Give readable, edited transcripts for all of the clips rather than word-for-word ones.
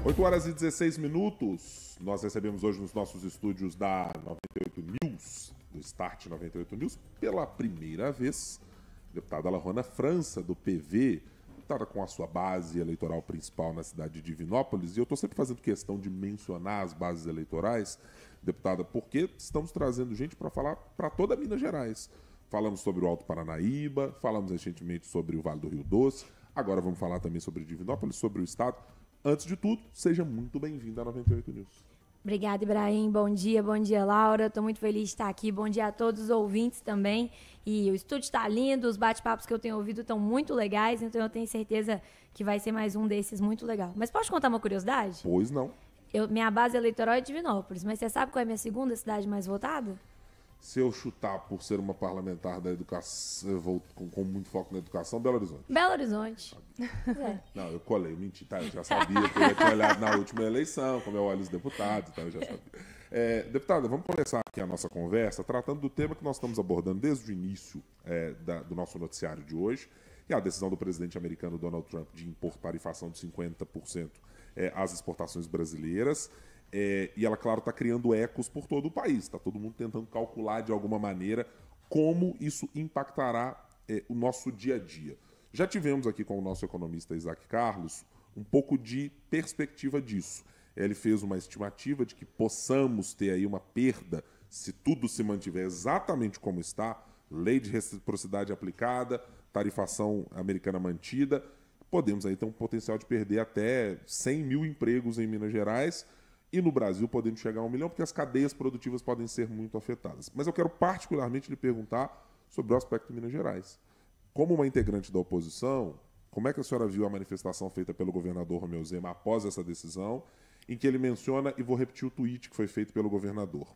8 horas e 16 minutos. Nós recebemos hoje nos nossos estúdios da 98 News, do Start 98 News, pela primeira vez, a deputada Lajuana França, do PV, deputada com a sua base eleitoral principal na cidade de Divinópolis. E eu estou sempre fazendo questão de mencionar as bases eleitorais, deputada, porque estamos trazendo gente para falar para toda Minas Gerais. Falamos sobre o Alto Paranaíba, falamos recentemente sobre o Vale do Rio Doce, agora vamos falar também sobre Divinópolis, sobre o Estado. Antes de tudo, seja muito bem-vindo à 98 News. Obrigada, Ibrahim. Bom dia, Laura. Estou muito feliz de estar aqui. Bom dia a todos os ouvintes também. E o estúdio está lindo, os bate-papos que eu tenho ouvido estão muito legais, então eu tenho certeza que vai ser mais um desses muito legal. Mas posso contar uma curiosidade? Pois não. Minha base eleitoral é Divinópolis, mas você sabe qual é a minha segunda cidade mais votada? Se eu chutar por ser uma parlamentar da educação, eu vou com muito foco na educação, Belo Horizonte. Belo Horizonte. É. Não, eu colei, menti, tá? Eu já sabia que eu ia ter olhado na última eleição, como eu olho os deputados, tá? Eu já sabia. Deputada, vamos começar aqui a nossa conversa tratando do tema que nós estamos abordando desde o início do nosso noticiário de hoje, que é a decisão do presidente americano Donald Trump de impor tarifação de 50% às exportações brasileiras. E ela, claro, está criando ecos por todo o país. Está todo mundo tentando calcular de alguma maneira como isso impactará o nosso dia a dia. Já tivemos aqui com o nosso economista Isaac Carlos um pouco de perspectiva disso. Ele fez uma estimativa de que possamos ter aí uma perda se tudo se mantiver exatamente como está, lei de reciprocidade aplicada, tarifação americana mantida, podemos aí ter um potencial de perder até 100 mil empregos em Minas Gerais. E no Brasil podemos chegar a 1 milhão, porque as cadeias produtivas podem ser muito afetadas. Mas eu quero particularmente lhe perguntar sobre o aspecto de Minas Gerais. Como uma integrante da oposição, como é que a senhora viu a manifestação feita pelo governador Romeu Zema após essa decisão, em que ele menciona, e vou repetir o tweet que foi feito pelo governador,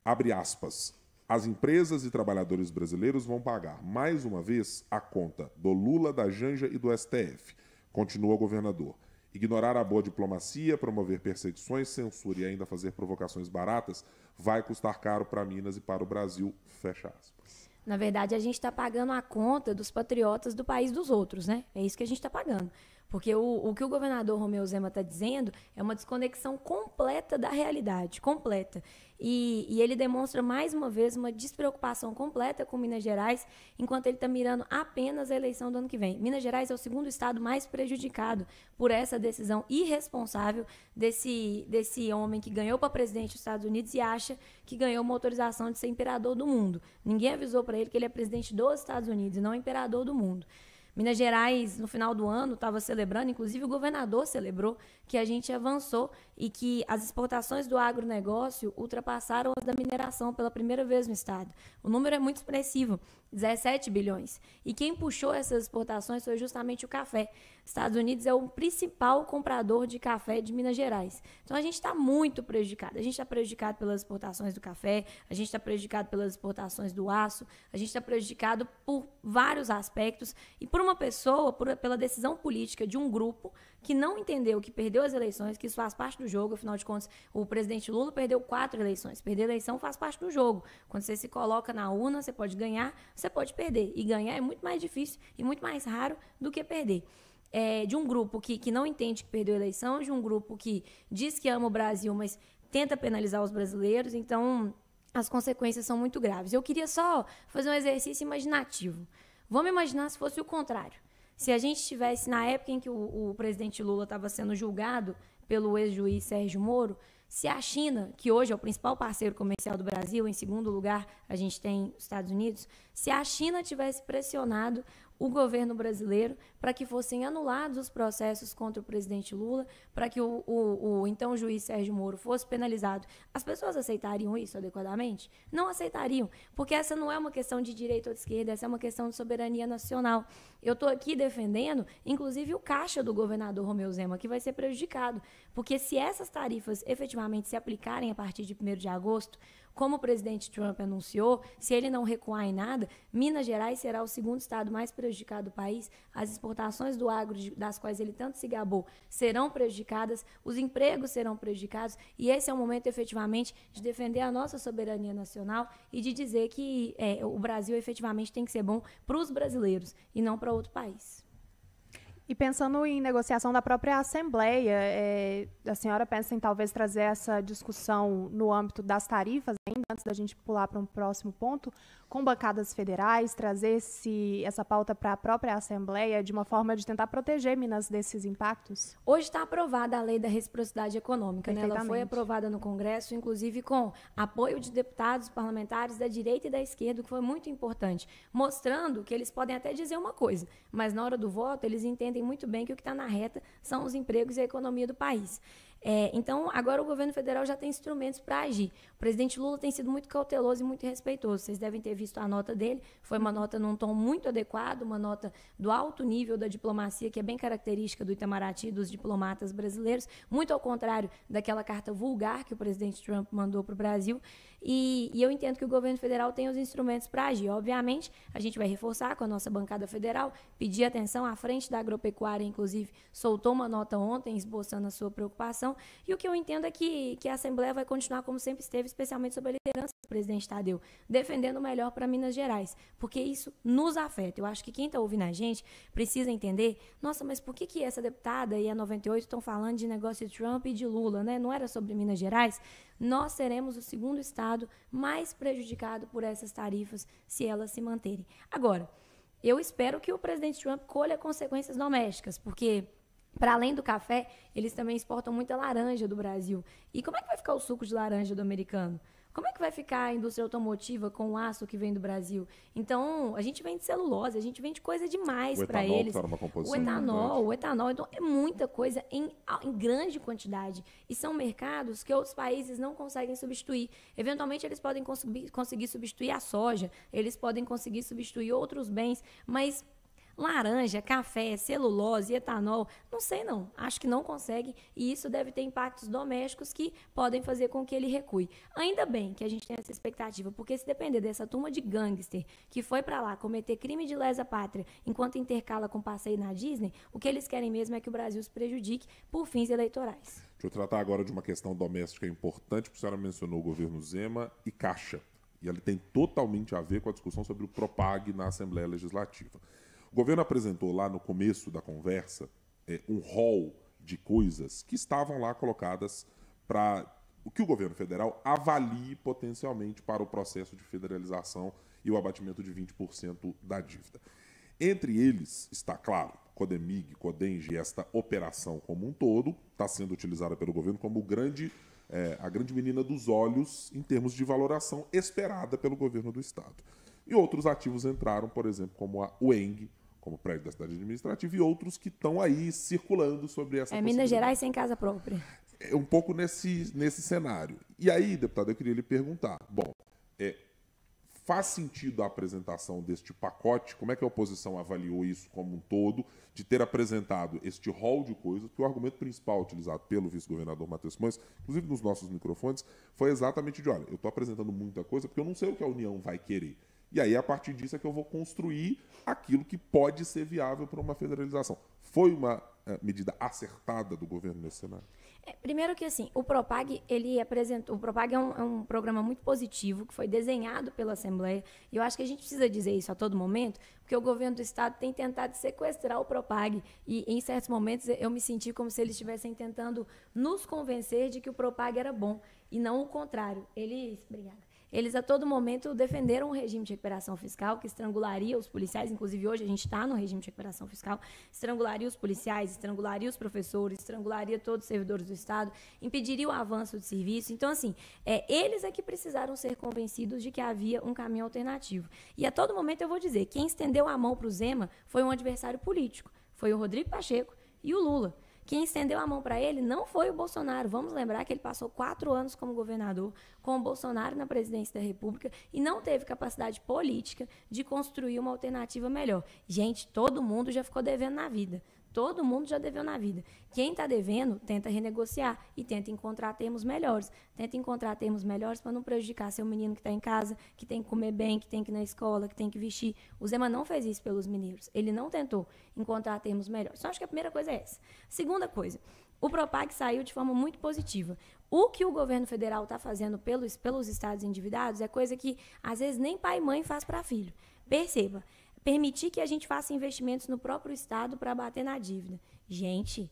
abre aspas, as empresas e trabalhadores brasileiros vão pagar, mais uma vez, a conta do Lula, da Janja e do STF. Continua o governador. Ignorar a boa diplomacia, promover perseguições, censura e ainda fazer provocações baratas vai custar caro para Minas e para o Brasil. Fecha aspas. Na verdade, a gente está pagando a conta dos patriotas do país dos outros, né? É isso que a gente está pagando. Porque o que o governador Romeu Zema está dizendo é uma desconexão completa da realidade, completa. E ele demonstra, mais uma vez, uma despreocupação completa com Minas Gerais, enquanto ele está mirando apenas a eleição do ano que vem. Minas Gerais é o segundo estado mais prejudicado por essa decisão irresponsável desse homem que ganhou para presidente dos Estados Unidos e acha que ganhou uma autorização de ser imperador do mundo. Ninguém avisou para ele que ele é presidente dos Estados Unidos e não imperador do mundo. Minas Gerais, no final do ano, estava celebrando, inclusive o governador celebrou, que a gente avançou e que as exportações do agronegócio ultrapassaram as da mineração pela primeira vez no estado. O número é muito expressivo, 17 bilhões. E quem puxou essas exportações foi justamente o café. Estados Unidos é o principal comprador de café de Minas Gerais. Então a gente está muito prejudicado. A gente está prejudicado pelas exportações do café, a gente está prejudicado pelas exportações do aço, a gente está prejudicado por vários aspectos e por uma pessoa, pela decisão política de um grupo que não entendeu que perdeu as eleições, que isso faz parte do jogo. Afinal de contas, o presidente Lula perdeu 4 eleições. Perder eleição faz parte do jogo. Quando você se coloca na urna, você pode ganhar, você pode perder. E ganhar é muito mais difícil e muito mais raro do que perder. De um grupo que não entende que perdeu a eleição, de um grupo que diz que ama o Brasil, mas tenta penalizar os brasileiros. Então, as consequências são muito graves. Eu queria só fazer um exercício imaginativo. Vamos imaginar se fosse o contrário. Se a gente estivesse na época em que o presidente Lula estava sendo julgado pelo ex-juiz Sérgio Moro, se a China, que hoje é o principal parceiro comercial do Brasil, em segundo lugar a gente tem os Estados Unidos, se a China tivesse pressionado o governo brasileiro para que fossem anulados os processos contra o presidente Lula, para que o então juiz Sérgio Moro fosse penalizado, as pessoas aceitariam isso adequadamente? Não aceitariam, porque essa não é uma questão de direita ou de esquerda, essa é uma questão de soberania nacional. Eu estou aqui defendendo, inclusive, o caixa do governador Romeu Zema, que vai ser prejudicado, porque se essas tarifas efetivamente se aplicarem a partir de 1º de agosto, como o presidente Trump anunciou, se ele não recuar em nada, Minas Gerais será o segundo estado mais prejudicado do país, as exportações do agro, das quais ele tanto se gabou, serão prejudicadas, os empregos serão prejudicados, e esse é o momento, efetivamente, de defender a nossa soberania nacional e de dizer que o Brasil, efetivamente, tem que ser bom para os brasileiros e não para outro país. E pensando em negociação da própria Assembleia, a senhora pensa em talvez trazer essa discussão no âmbito das tarifas, ainda antes da gente pular para um próximo ponto, com bancadas federais, trazer essa pauta para a própria Assembleia de uma forma de tentar proteger Minas desses impactos? Hoje está aprovada a lei da reciprocidade econômica, né? Ela foi aprovada no Congresso, inclusive com apoio de deputados parlamentares da direita e da esquerda, o que foi muito importante, mostrando que eles podem até dizer uma coisa, mas na hora do voto eles entendem muito bem que o que está na reta são os empregos e a economia do país. Então, agora o governo federal já tem instrumentos para agir. O presidente Lula tem sido muito cauteloso e muito respeitoso. Vocês devem ter visto a nota dele. Foi uma nota num tom muito adequado, uma nota do alto nível da diplomacia, que é bem característica do Itamaraty e dos diplomatas brasileiros, muito ao contrário daquela carta vulgar que o presidente Trump mandou para o Brasil. E eu entendo que o governo federal tem os instrumentos para agir. Obviamente, a gente vai reforçar com a nossa bancada federal, pedir atenção à frente da agropecuária, inclusive, soltou uma nota ontem esboçando a sua preocupação. E o que eu entendo é que a Assembleia vai continuar como sempre esteve, especialmente sob a liderança do presidente Tadeu, defendendo o melhor para Minas Gerais, porque isso nos afeta. Eu acho que quem está ouvindo a gente precisa entender, nossa, mas por que essa deputada e a 98 estão falando de negócio de Trump e de Lula, né? Não era sobre Minas Gerais? Nós seremos o segundo estado mais prejudicado por essas tarifas se elas se manterem. Agora, eu espero que o presidente Trump colha consequências domésticas, porque, para além do café, eles também exportam muita laranja do Brasil. E como é que vai ficar o suco de laranja do americano? Como é que vai ficar a indústria automotiva com o aço que vem do Brasil? Então, a gente vende celulose, a gente vende coisa demais para eles. O etanol, então é muita coisa em grande quantidade. E são mercados que outros países não conseguem substituir. Eventualmente, eles podem conseguir substituir a soja, eles podem conseguir substituir outros bens, mas laranja, café, celulose, etanol, não sei não, acho que não consegue, e isso deve ter impactos domésticos que podem fazer com que ele recue. Ainda bem que a gente tem essa expectativa, porque se depender dessa turma de gangster que foi para lá cometer crime de lesa pátria enquanto intercala com passeio na Disney, o que eles querem mesmo é que o Brasil se prejudique por fins eleitorais. Deixa eu tratar agora de uma questão doméstica importante, porque a senhora mencionou o governo Zema e Caixa, e ele tem totalmente a ver com a discussão sobre o Propag na Assembleia Legislativa. O governo apresentou lá no começo da conversa um rol de coisas que estavam lá colocadas para o que o governo federal avalie potencialmente para o processo de federalização e o abatimento de 20% da dívida. Entre eles está, claro, Codemig, Codenge, esta operação como um todo está sendo utilizada pelo governo como a grande menina dos olhos em termos de valoração esperada pelo governo do Estado. E outros ativos entraram, por exemplo, como a UENG, como prédio da cidade administrativa, e outros que estão aí circulando sobre essa possibilidade. Minas Gerais sem casa própria. É um pouco nesse cenário. E aí, deputado, eu queria lhe perguntar, faz sentido a apresentação deste pacote? Como é que a oposição avaliou isso como um todo, de ter apresentado este rol de coisas? Porque o argumento principal utilizado pelo vice-governador Matheus Simões, inclusive nos nossos microfones, foi exatamente de, olha, eu estou apresentando muita coisa porque eu não sei o que a União vai querer. E aí, a partir disso, é que eu vou construir aquilo que pode ser viável para uma federalização. Foi uma medida acertada do governo nesse cenário? Primeiro que, assim, o Propag, o Propag é um programa muito positivo, que foi desenhado pela Assembleia, e eu acho que a gente precisa dizer isso a todo momento, porque o governo do Estado tem tentado sequestrar o Propag, e em certos momentos eu me senti como se eles estivessem tentando nos convencer de que o Propag era bom, e não o contrário. Eles a todo momento defenderam um regime de recuperação fiscal que estrangularia os policiais, inclusive hoje a gente está no regime de recuperação fiscal, estrangularia os policiais, estrangularia os professores, estrangularia todos os servidores do Estado, impediria o avanço de serviço. Então, assim, eles é que precisaram ser convencidos de que havia um caminho alternativo. E a todo momento eu vou dizer, quem estendeu a mão para o Zema foi um adversário político, foi o Rodrigo Pacheco e o Lula. Quem estendeu a mão para ele não foi o Bolsonaro. Vamos lembrar que ele passou 4 anos como governador, com o Bolsonaro na presidência da República, e não teve capacidade política de construir uma alternativa melhor. Gente, todo mundo já ficou devendo na vida. Todo mundo já deveu na vida. Quem está devendo, tenta renegociar e tenta encontrar termos melhores. Tenta encontrar termos melhores para não prejudicar seu menino que está em casa, que tem que comer bem, que tem que ir na escola, que tem que vestir. O Zema não fez isso pelos mineiros. Ele não tentou encontrar termos melhores. Então, acho que a primeira coisa é essa. Segunda coisa, o Propag saiu de forma muito positiva. O que o governo federal está fazendo pelos estados endividados é coisa que, às vezes, nem pai e mãe faz para filho. Perceba. permitir que a gente faça investimentos no próprio Estado para bater na dívida. Gente,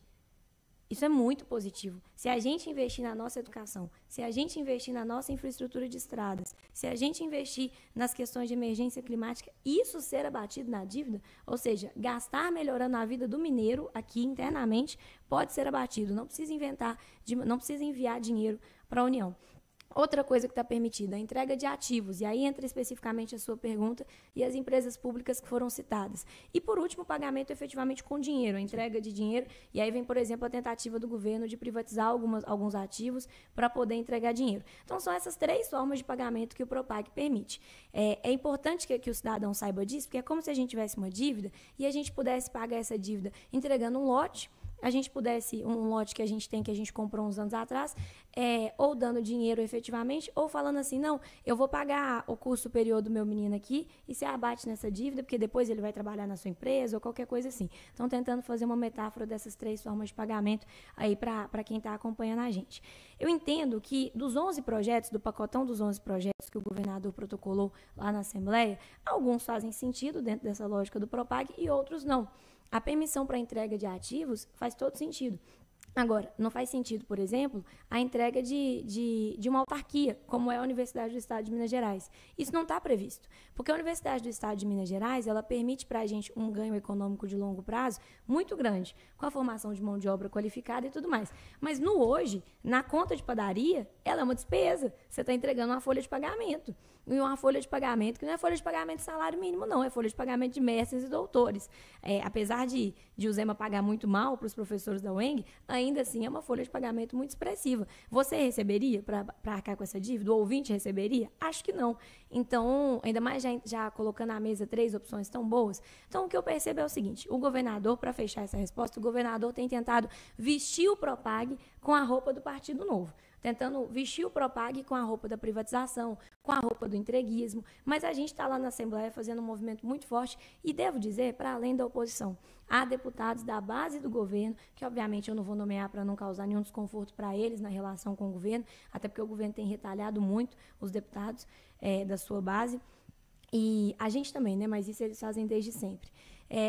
isso é muito positivo. Se a gente investir na nossa educação, se a gente investir na nossa infraestrutura de estradas, se a gente investir nas questões de emergência climática, isso ser abatido na dívida, ou seja, gastar melhorando a vida do mineiro aqui internamente, pode ser abatido. Não precisa não precisa enviar dinheiro para a União. Outra coisa que está permitida, a entrega de ativos, e aí entra especificamente a sua pergunta e as empresas públicas que foram citadas. E, por último, o pagamento efetivamente com dinheiro, a entrega de dinheiro, e aí vem, por exemplo, a tentativa do governo de privatizar alguns ativos para poder entregar dinheiro. Então, são essas 3 formas de pagamento que o Propag permite. É importante que o cidadão saiba disso, porque é como se a gente tivesse uma dívida e a gente pudesse pagar essa dívida entregando um lote, a gente pudesse, um lote que a gente tem, que a gente comprou uns anos atrás, ou dando dinheiro efetivamente, ou falando assim, não, eu vou pagar o curso superior do meu menino aqui e você abate nessa dívida, porque depois ele vai trabalhar na sua empresa ou qualquer coisa assim. Então, tentando fazer uma metáfora dessas 3 formas de pagamento aí para quem está acompanhando a gente. Eu entendo que dos 11 projetos, do pacotão dos 11 projetos que o governador protocolou lá na Assembleia, alguns fazem sentido dentro dessa lógica do Propag e outros não. A permissão para entrega de ativos faz todo sentido. Agora, não faz sentido, por exemplo, a entrega de uma autarquia, como é a Universidade do Estado de Minas Gerais. Isso não está previsto, porque a Universidade do Estado de Minas Gerais, ela permite para a gente um ganho econômico de longo prazo muito grande, com a formação de mão de obra qualificada e tudo mais. Mas no hoje, na conta de padaria, ela é uma despesa. Você está entregando uma folha de pagamento. E uma folha de pagamento que não é folha de pagamento de salário mínimo, não. É folha de pagamento de mestres e doutores. Apesar de o Zema pagar muito mal para os professores da UENG, ainda assim é uma folha de pagamento muito expressiva. Você receberia para arcar com essa dívida? O ouvinte receberia? Acho que não. Então, ainda mais já colocando à mesa 3 opções tão boas. Então, o que eu percebo é o seguinte, o governador, para fechar essa resposta, o governador tem tentado vestir o Propag com a roupa do Partido Novo. Tentando vestir o Propag com a roupa da privatização, com a roupa do entreguismo, mas a gente está lá na Assembleia fazendo um movimento muito forte e, devo dizer, para além da oposição. Há deputados da base do governo, que obviamente eu não vou nomear para não causar nenhum desconforto para eles na relação com o governo, até porque o governo tem retalhado muito os deputados da sua base, e a gente também, né? Mas isso eles fazem desde sempre.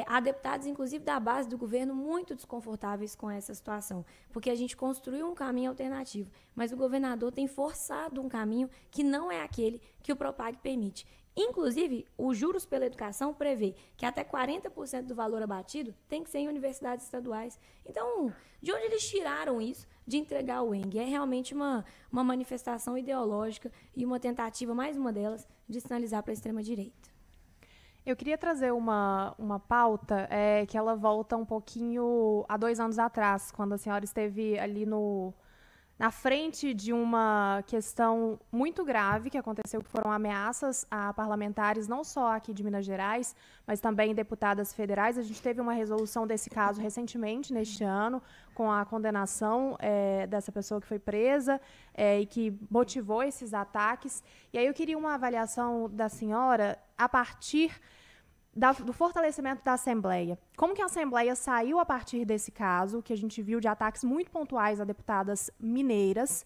Há deputados, inclusive, da base do governo muito desconfortáveis com essa situação, porque a gente construiu um caminho alternativo, mas o governador tem forçado um caminho que não é aquele que o Propag permite. Inclusive, os juros pela educação prevê que até 40% do valor abatido tem que ser em universidades estaduais. Então, de onde eles tiraram isso de entregar o UENG? É realmente uma manifestação ideológica e uma tentativa, mais uma delas, de sinalizar para a extrema-direita. Eu queria trazer uma pauta que ela volta um pouquinho a 2 anos atrás, quando a senhora esteve ali na frente de uma questão muito grave que aconteceu, que foram ameaças a parlamentares, não só aqui de Minas Gerais, mas também deputadas federais. A gente teve uma resolução desse caso recentemente, neste ano, com a condenação dessa pessoa que foi presa e que motivou esses ataques. E aí eu queria uma avaliação da senhora a partir do fortalecimento da Assembleia. Como que a Assembleia saiu a partir desse caso, que a gente viu de ataques muito pontuais a deputadas mineiras,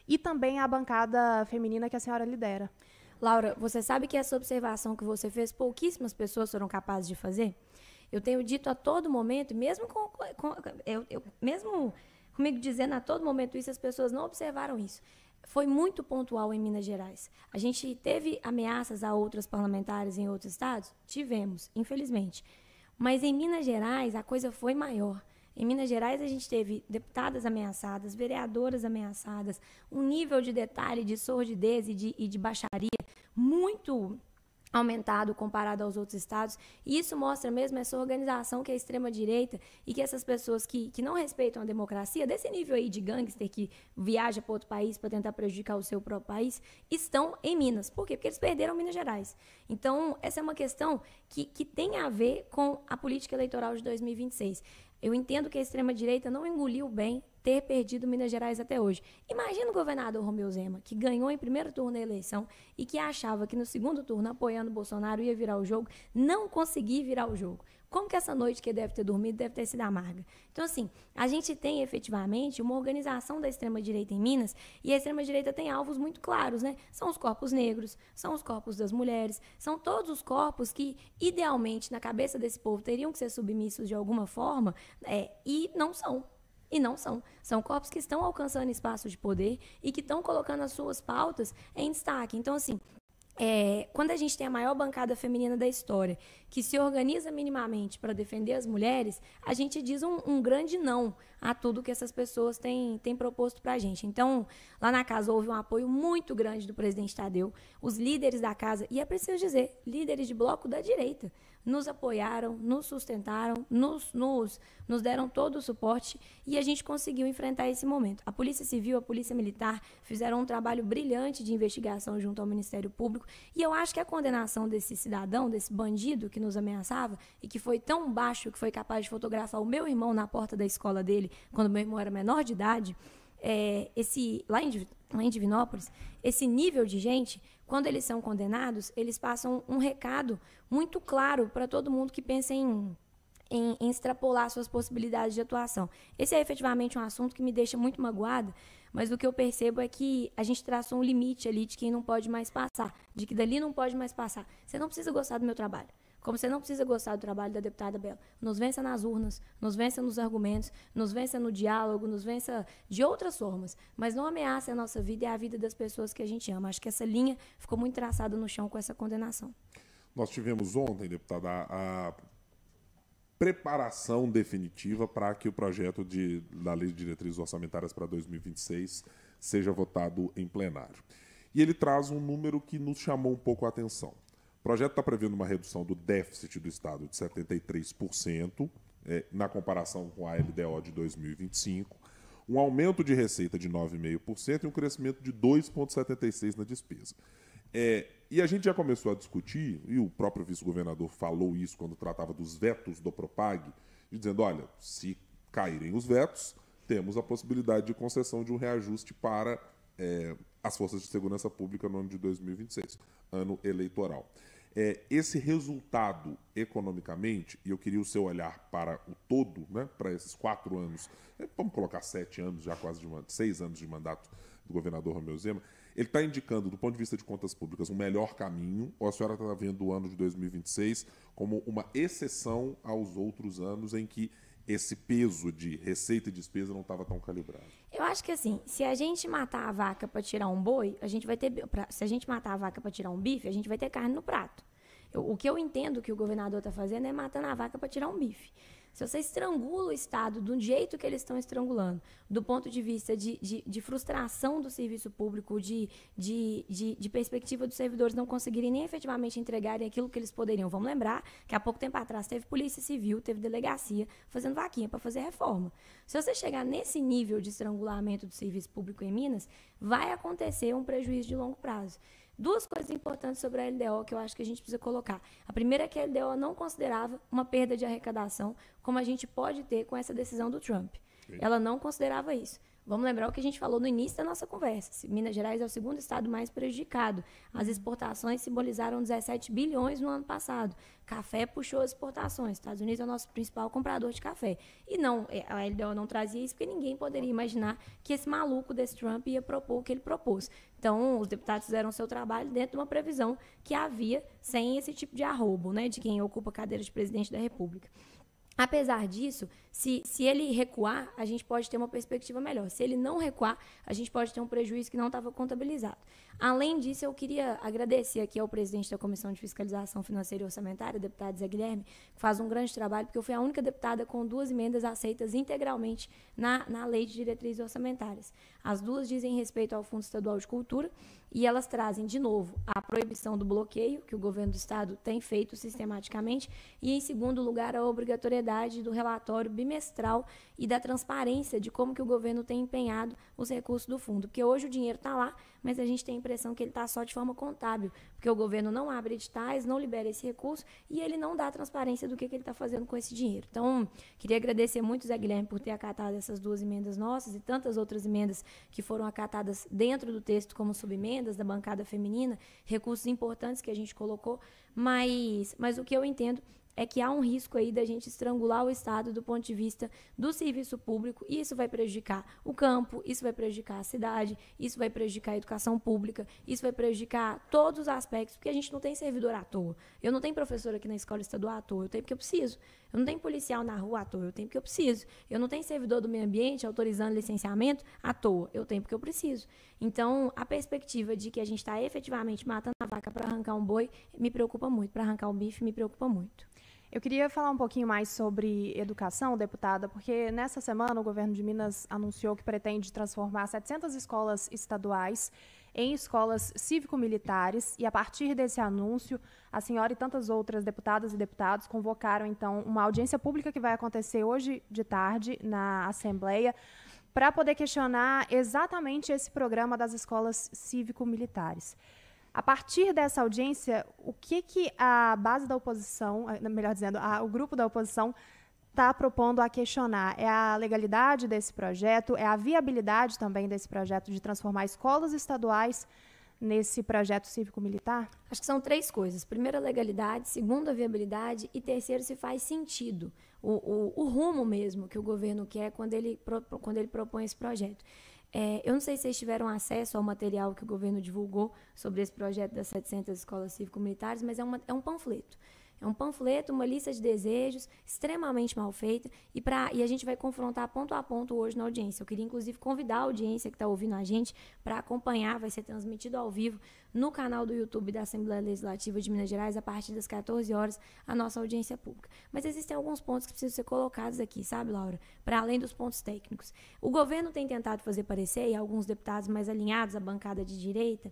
e também a bancada feminina que a senhora lidera? Laura, você sabe que essa observação que você fez, pouquíssimas pessoas foram capazes de fazer? Eu tenho dito a todo momento, mesmo mesmo comigo dizendo a todo momento isso, as pessoas não observaram isso. Foi muito pontual em Minas Gerais. A gente teve ameaças a outras parlamentares em outros estados? Tivemos, infelizmente. Mas em Minas Gerais a coisa foi maior. Em Minas Gerais a gente teve deputadas ameaçadas, vereadoras ameaçadas, um nível de detalhe, de sordidez e de baixaria muito aumentado comparado aos outros estados, e isso mostra mesmo essa organização que é a extrema-direita e que essas pessoas que não respeitam a democracia, desse nível aí de gangster que viaja para outro país para tentar prejudicar o seu próprio país, estão em Minas. Por quê? Porque eles perderam Minas Gerais. Então, essa é uma questão que tem a ver com a política eleitoral de 2026. Eu entendo que a extrema-direita não engoliu bem ter perdido Minas Gerais até hoje. Imagina o governador Romeu Zema, que ganhou em primeiro turno a eleição e que achava que no segundo turno, apoiando o Bolsonaro, ia virar o jogo, não conseguir virar o jogo. como que essa noite que ele deve ter dormido deve ter sido amarga? Então, assim, a gente tem efetivamente uma organização da extrema-direita em Minas e a extrema-direita tem alvos muito claros, né? São os corpos negros, são os corpos das mulheres, são todos os corpos que, idealmente, na cabeça desse povo, teriam que ser submissos de alguma forma, e não são. E não são. São corpos que estão alcançando espaço de poder e que estão colocando as suas pautas em destaque. Então, assim, quando a gente tem a maior bancada feminina da história, que se organiza minimamente para defender as mulheres, a gente diz um grande não a tudo que essas pessoas têm proposto para a gente. Então, lá na casa houve um apoio muito grande do presidente Tadeu, os líderes da casa, e é preciso dizer, líderes de bloco da direita, nos apoiaram, nos sustentaram, nos deram todo o suporte e a gente conseguiu enfrentar esse momento. A Polícia Civil, a Polícia Militar fizeram um trabalho brilhante de investigação junto ao Ministério Público e eu acho que a condenação desse cidadão, desse bandido que nos ameaçava e que foi tão baixo que foi capaz de fotografar o meu irmão na porta da escola dele quando meu irmão era menor de idade, lá em Divinópolis, esse nível de gente, quando eles são condenados, eles passam um recado muito claro para todo mundo que pensa em extrapolar suas possibilidades de atuação. Esse é efetivamente um assunto que me deixa muito magoada, mas o que eu percebo é que a gente traçou um limite ali de quem não pode mais passar, de que dali não pode mais passar. Você não precisa gostar do meu trabalho. Como você não precisa gostar do trabalho da deputada Bela. Nos vença nas urnas, nos vença nos argumentos, nos vença no diálogo, nos vença de outras formas. Mas não ameace a nossa vida e a vida das pessoas que a gente ama. Acho que essa linha ficou muito traçada no chão com essa condenação. Nós tivemos ontem, deputada, a preparação definitiva para que o projeto da Lei de Diretrizes Orçamentárias para 2026 seja votado em plenário. E ele traz um número que nos chamou um pouco a atenção. O projeto está prevendo uma redução do déficit do Estado de 73%, na comparação com a LDO de 2025, um aumento de receita de 9,5% e um crescimento de 2,76% na despesa. E a gente já começou a discutir, e o próprio vice-governador falou isso quando tratava dos vetos do Propag, dizendo, olha, se caírem os vetos, temos a possibilidade de concessão de um reajuste para as forças de segurança pública no ano de 2026, ano eleitoral. Esse resultado, economicamente, e eu queria o seu olhar para o todo, né, para esses 4 anos, vamos colocar 7 anos, já quase 6 anos de mandato do governador Romeu Zema, ele está indicando, do ponto de vista de contas públicas, um melhor caminho, ou a senhora está vendo o ano de 2026 como uma exceção aos outros anos em que esse peso de receita e despesa não estava tão calibrado? Eu acho que assim, se a gente matar a vaca para tirar um boi, a gente vai ter. Se a gente matar a vaca para tirar um bife, a gente vai ter carne no prato. O que eu entendo que o governador está fazendo é matando a vaca para tirar um bife. Se você estrangula o Estado do jeito que eles estão estrangulando, do ponto de vista de frustração do serviço público, de perspectiva dos servidores não conseguirem nem efetivamente entregarem aquilo que eles poderiam. Vamos lembrar que há pouco tempo atrás teve Polícia Civil, teve delegacia fazendo vaquinha para fazer reforma. Se você chegar nesse nível de estrangulamento do serviço público em Minas, vai acontecer um prejuízo de longo prazo. 2 coisas importantes sobre a LDO que eu acho que a gente precisa colocar. A primeira é que a LDO não considerava uma perda de arrecadação como a gente pode ter com essa decisão do Trump. Ela não considerava isso. Vamos lembrar o que a gente falou no início da nossa conversa. Minas Gerais é o segundo estado mais prejudicado. As exportações simbolizaram 17 bilhões no ano passado. Café puxou as exportações. Estados Unidos é o nosso principal comprador de café. E não, a LDO não trazia isso porque ninguém poderia imaginar que esse maluco desse Trump ia propor o que ele propôs. Então, os deputados fizeram o seu trabalho dentro de uma previsão que havia sem esse tipo de arrobo, né, de quem ocupa a cadeira de presidente da República. Apesar disso, se ele recuar, a gente pode ter uma perspectiva melhor. Se ele não recuar, a gente pode ter um prejuízo que não estava contabilizado. Além disso, eu queria agradecer aqui ao presidente da Comissão de Fiscalização Financeira e Orçamentária, o deputado Zé Guilherme, que faz um grande trabalho, porque eu fui a única deputada com 2 emendas aceitas integralmente na Lei de Diretrizes Orçamentárias. As 2 dizem respeito ao Fundo Estadual de Cultura e elas trazem, de novo, a proibição do bloqueio, que o governo do Estado tem feito sistematicamente, e, em segundo lugar, a obrigatoriedade do relatório bimestral e da transparência de como que o governo tem empenhado os recursos do fundo. Porque hoje o dinheiro está lá, mas a gente tem a impressão que ele está só de forma contábil, porque o governo não abre editais, não libera esse recurso e ele não dá transparência do que ele está fazendo com esse dinheiro. Então, queria agradecer muito, Zé Guilherme, por ter acatado essas 2 emendas nossas e tantas outras emendas que foram acatadas dentro do texto como subemendas da bancada feminina, recursos importantes que a gente colocou, mas o que eu entendo é que há um risco aí da gente estrangular o Estado do ponto de vista do serviço público, e isso vai prejudicar o campo, isso vai prejudicar a cidade, isso vai prejudicar a educação pública, isso vai prejudicar todos os aspectos, porque a gente não tem servidor à toa. Eu não tenho professor aqui na escola estadual à toa, eu tenho porque eu preciso. Eu não tenho policial na rua à toa, eu tenho porque eu preciso. Eu não tenho servidor do meio ambiente autorizando licenciamento à toa, eu tenho porque eu preciso. Então, a perspectiva de que a gente está efetivamente matando a vaca para arrancar um boi me preocupa muito, para arrancar um bife me preocupa muito. Eu queria falar um pouquinho mais sobre educação, deputada, porque nessa semana o governo de Minas anunciou que pretende transformar 700 escolas estaduais em escolas cívico-militares, e a partir desse anúncio, a senhora e tantas outras deputadas e deputados convocaram, então, uma audiência pública que vai acontecer hoje de tarde na Assembleia, para poder questionar exatamente esse programa das escolas cívico-militares. A partir dessa audiência, o que a base da oposição, melhor dizendo, o grupo da oposição está propondo a questionar? É a legalidade desse projeto, é a viabilidade também desse projeto de transformar escolas estaduais nesse projeto cívico-militar? Acho que são 3 coisas. Primeiro, a legalidade. Segundo, a viabilidade. E terceiro, se faz sentido. O rumo mesmo que o governo quer quando ele propõe esse projeto. Eu não sei se vocês tiveram acesso ao material que o governo divulgou sobre esse projeto das 700 escolas cívico-militares, mas é um panfleto. É um panfleto, uma lista de desejos extremamente mal feita, e a gente vai confrontar ponto a ponto hoje na audiência. Eu queria, inclusive, convidar a audiência que está ouvindo a gente para acompanhar, vai ser transmitido ao vivo no canal do YouTube da Assembleia Legislativa de Minas Gerais, a partir das 14 horas, a nossa audiência pública. Mas existem alguns pontos que precisam ser colocados aqui, sabe, Laura? Para além dos pontos técnicos. O governo tem tentado fazer parecer, e alguns deputados mais alinhados à bancada de direita,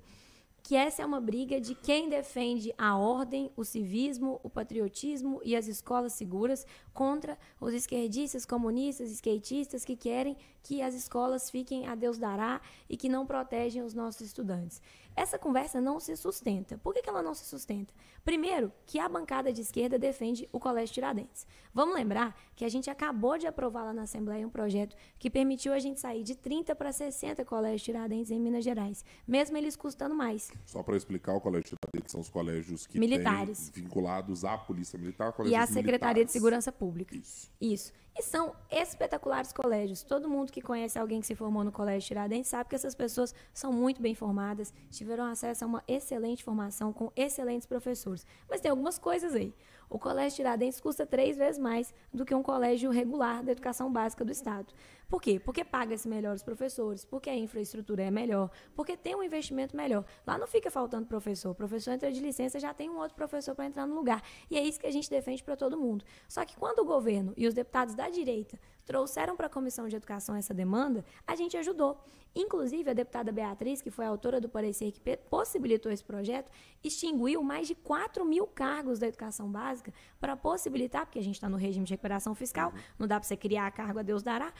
que essa é uma briga de quem defende a ordem, o civismo, o patriotismo e as escolas seguras contra os esquerdistas, comunistas, skatistas que querem que as escolas fiquem a Deus dará e que não protegem os nossos estudantes. Essa conversa não se sustenta. Por que ela não se sustenta? Primeiro, que a bancada de esquerda defende o Colégio Tiradentes. Vamos lembrar que a gente acabou de aprovar lá na Assembleia um projeto que permitiu a gente sair de 30 para 60 colégios Tiradentes em Minas Gerais, mesmo eles custando mais. Só para explicar, o Colégio Tiradentes são os colégios que militares, têm vinculados à Polícia Militar, e à Secretaria de Segurança Pública. Isso. E são espetaculares colégios. Todo mundo que conhece alguém que se formou no Colégio Tiradentes sabe que essas pessoas são muito bem formadas, tiveram acesso a uma excelente formação com excelentes professores. Mas tem algumas coisas aí. O Colégio Tiradentes custa 3 vezes mais do que um colégio regular da educação básica do Estado. Por quê? Porque paga-se melhor os professores, porque a infraestrutura é melhor, porque tem um investimento melhor. Lá não fica faltando professor. O professor entra de licença, já tem um outro professor para entrar no lugar. E é isso que a gente defende para todo mundo. Só que quando o governo e os deputados da direita trouxeram para a Comissão de Educação essa demanda, a gente ajudou. Inclusive, a deputada Beatriz, que foi a autora do parecer que possibilitou esse projeto, extinguiu mais de 4.000 cargos da educação básica para possibilitar, porque a gente está no regime de recuperação fiscal, não dá para você criar cargo a Deus dará,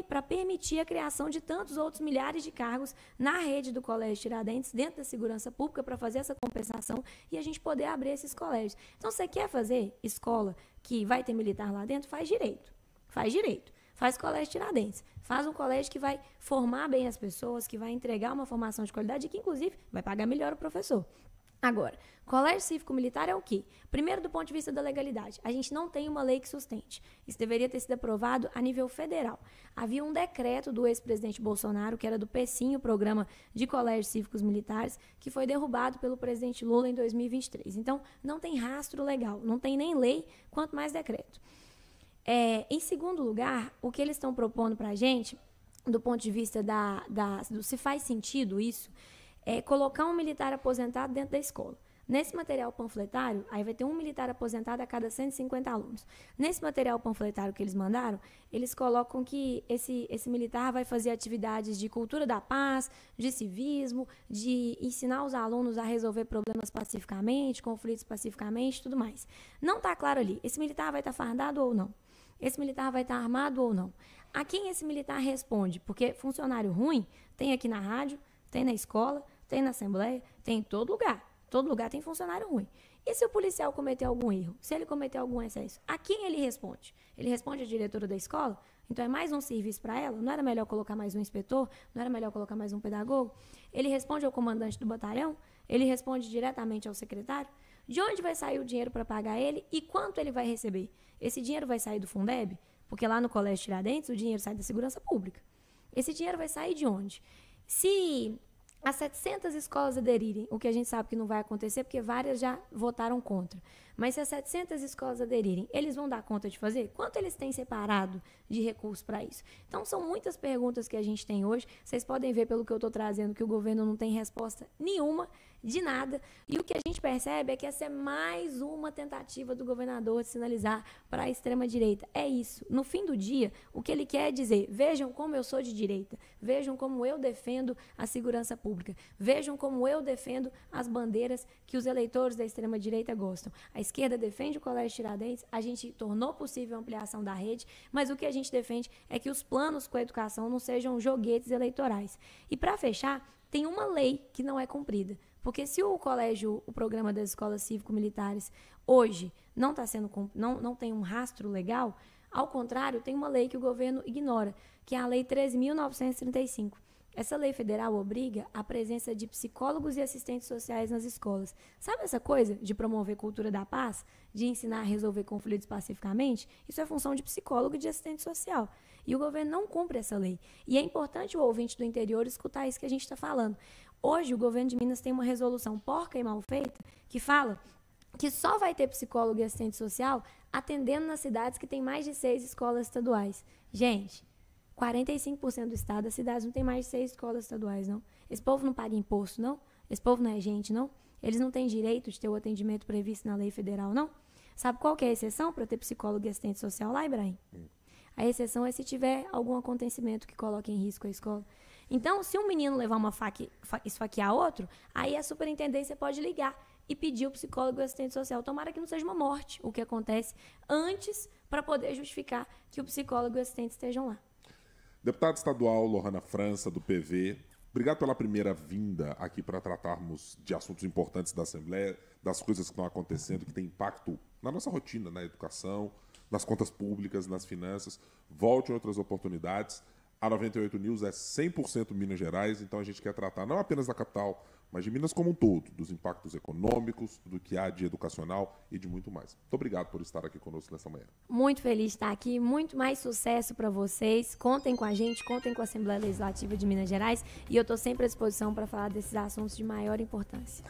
para permitir a criação de tantos outros milhares de cargos na rede do Colégio Tiradentes, dentro da segurança pública, para fazer essa compensação e a gente poder abrir esses colégios. Então, você quer fazer escola que vai ter militar lá dentro? Faz direito. Faz direito. Faz colégio Tiradentes. Faz um colégio que vai formar bem as pessoas, que vai entregar uma formação de qualidade e que, inclusive, vai pagar melhor o professor. Agora, colégio cívico-militar é o quê? Primeiro, do ponto de vista da legalidade. A gente não tem uma lei que sustente. Isso deveria ter sido aprovado a nível federal. Havia um decreto do ex-presidente Bolsonaro, que era do PECIM, o Programa de Colégios Cívicos Militares, que foi derrubado pelo presidente Lula em 2023. Então, não tem rastro legal. Não tem nem lei, quanto mais decreto. Em segundo lugar, o que eles estão propondo para a gente, do ponto de vista do se faz sentido isso, é colocar um militar aposentado dentro da escola. Nesse material panfletário, aí vai ter um militar aposentado a cada 150 alunos. Nesse material panfletário que eles mandaram, eles colocam que esse militar vai fazer atividades de cultura da paz, de civismo, de ensinar os alunos a resolver problemas pacificamente, conflitos pacificamente e tudo mais. Não está claro ali, esse militar vai estar fardado ou não? Esse militar vai estar armado ou não? A quem esse militar responde? Porque funcionário ruim tem aqui na rádio, tem na escola, tem na Assembleia, tem em todo lugar. Todo lugar tem funcionário ruim. E se o policial cometer algum erro? Se ele cometer algum excesso? A quem ele responde? Ele responde à diretora da escola? Então é mais um serviço para ela? Não era melhor colocar mais um inspetor? Não era melhor colocar mais um pedagogo? Ele responde ao comandante do batalhão? Ele responde diretamente ao secretário? De onde vai sair o dinheiro para pagar ele e quanto ele vai receber? Esse dinheiro vai sair do Fundeb? Porque lá no Colégio Tiradentes o dinheiro sai da segurança pública. Esse dinheiro vai sair de onde? Se as 700 escolas aderirem, o que a gente sabe que não vai acontecer, porque várias já votaram contra. Mas se as 700 escolas aderirem, eles vão dar conta de fazer? Quanto eles têm separado de recursos para isso? Então, são muitas perguntas que a gente tem hoje. Vocês podem ver, pelo que eu estou trazendo, que o governo não tem resposta nenhuma, de nada. E o que a gente percebe é que essa é mais uma tentativa do governador de sinalizar para a extrema-direita. É isso. No fim do dia, o que ele quer é dizer, vejam como eu sou de direita, vejam como eu defendo a segurança pública, vejam como eu defendo as bandeiras que os eleitores da extrema-direita gostam. A esquerda defende o Colégio Tiradentes, a gente tornou possível a ampliação da rede, mas o que a gente defende é que os planos com a educação não sejam joguetes eleitorais. E para fechar, tem uma lei que não é cumprida. Porque se o programa das escolas cívico-militares hoje não tem um rastro legal, ao contrário, tem uma lei que o governo ignora, que é a Lei 13.935. Essa lei federal obriga a presença de psicólogos e assistentes sociais nas escolas. Sabe essa coisa de promover cultura da paz? De ensinar a resolver conflitos pacificamente? Isso é função de psicólogo e de assistente social. E o governo não cumpre essa lei. E é importante o ouvinte do interior escutar isso que a gente está falando. Hoje, o governo de Minas tem uma resolução porca e mal feita que fala que só vai ter psicólogo e assistente social atendendo nas cidades que tem mais de 6 escolas estaduais. Gente, 45% do estado das cidades não tem mais de 6 escolas estaduais, não. Esse povo não paga imposto, não. Esse povo não é gente, não. Eles não têm direito de ter o atendimento previsto na lei federal, não. Sabe qual que é a exceção para ter psicólogo e assistente social lá, Ibrahim? A exceção é se tiver algum acontecimento que coloque em risco a escola. Então, se um menino levar uma faca e esfaquear outro, aí a superintendência pode ligar e pedir o psicólogo e o assistente social. Tomara que não seja uma morte, o que acontece antes, para poder justificar que o psicólogo e o assistente estejam lá. Deputada estadual Lohana França, do PV, obrigado pela primeira vinda aqui para tratarmos de assuntos importantes da Assembleia, das coisas que estão acontecendo, que têm impacto na nossa rotina, na educação, nas contas públicas, nas finanças. Volte em outras oportunidades. A 98 News é 100% Minas Gerais, então a gente quer tratar não apenas da capital, mas de Minas como um todo, dos impactos econômicos, do que há de educacional e de muito mais. Muito obrigado por estar aqui conosco nessa manhã. Muito feliz de estar aqui, muito mais sucesso para vocês. Contem com a gente, contem com a Assembleia Legislativa de Minas Gerais e eu estou sempre à disposição para falar desses assuntos de maior importância.